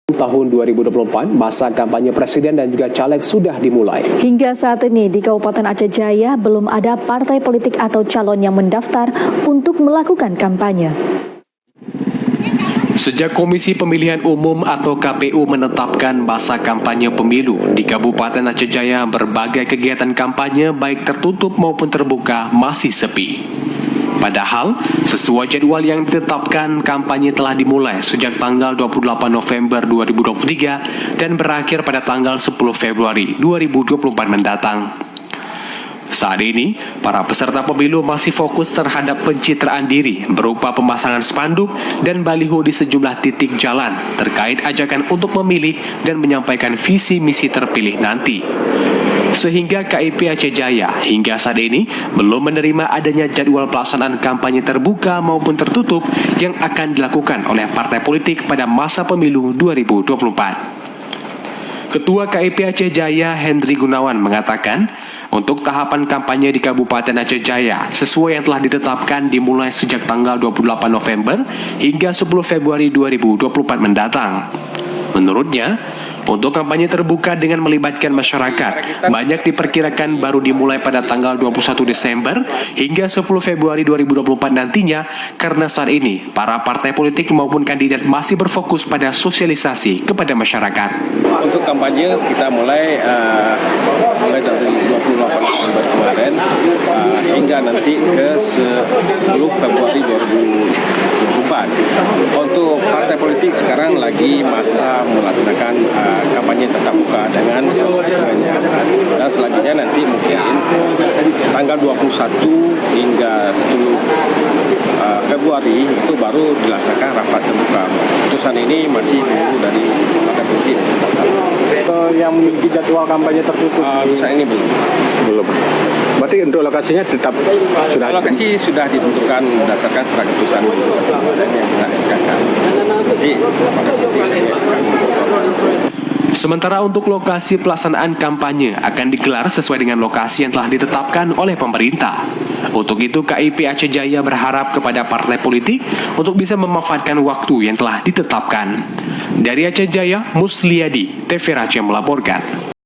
Tahun 2024, masa kampanye presiden dan juga caleg sudah dimulai. Hingga saat ini di Kabupaten Aceh Jaya belum ada partai politik atau calon yang mendaftar untuk melakukan kampanye. Sejak Komisi Pemilihan Umum atau KPU menetapkan masa kampanye pemilu di Kabupaten Aceh Jaya, berbagai kegiatan kampanye baik tertutup maupun terbuka masih sepi. Padahal, sesuai jadwal yang ditetapkan, kampanye telah dimulai sejak tanggal 28 November 2023 dan berakhir pada tanggal 10 Februari 2024 mendatang. Saat ini, para peserta pemilu masih fokus terhadap pencitraan diri berupa pemasangan spanduk dan baliho di sejumlah titik jalan terkait ajakan untuk memilih dan menyampaikan visi misi terpilih nanti. Sehingga KIP Aceh Jaya hingga saat ini belum menerima adanya jadwal pelaksanaan kampanye terbuka maupun tertutup yang akan dilakukan oleh partai politik pada masa pemilu 2024. Ketua KIP Aceh Jaya Hendri Gunawan mengatakan, untuk tahapan kampanye di Kabupaten Aceh Jaya sesuai yang telah ditetapkan dimulai sejak tanggal 28 November hingga 10 Februari 2024 mendatang. Menurutnya, untuk kampanye terbuka dengan melibatkan masyarakat, banyak diperkirakan baru dimulai pada tanggal 21 Desember hingga 10 Februari 2024 nantinya, karena saat ini para partai politik maupun kandidat masih berfokus pada sosialisasi kepada masyarakat. Untuk kampanye kita mulai dari 28 Desember kemarin hingga nanti ke 10 Februari 2024. Untuk partai politik sekarang lagi masa melaksanakan kampanye tetap muka dengan prosedurnya, dan selanjutnya nanti mungkin tanggal 21 hingga 10 Februari itu baru dilaksanakan rapat terbuka. Putusan ini masih menunggu dari partai politik. Yang memiliki jadwal kampanye tertutup putusan ini belum. Berarti untuk lokasinya tetap sudah. Lokasi sudah ditentukan berdasarkan surat keputusan yang kita SK-kan. Jadi partai politik akan Sementara untuk lokasi pelaksanaan kampanye akan digelar sesuai dengan lokasi yang telah ditetapkan oleh pemerintah. Untuk itu, KIP Aceh Jaya berharap kepada partai politik untuk bisa memanfaatkan waktu yang telah ditetapkan. Dari Aceh Jaya, Musliadi, TV Aceh melaporkan.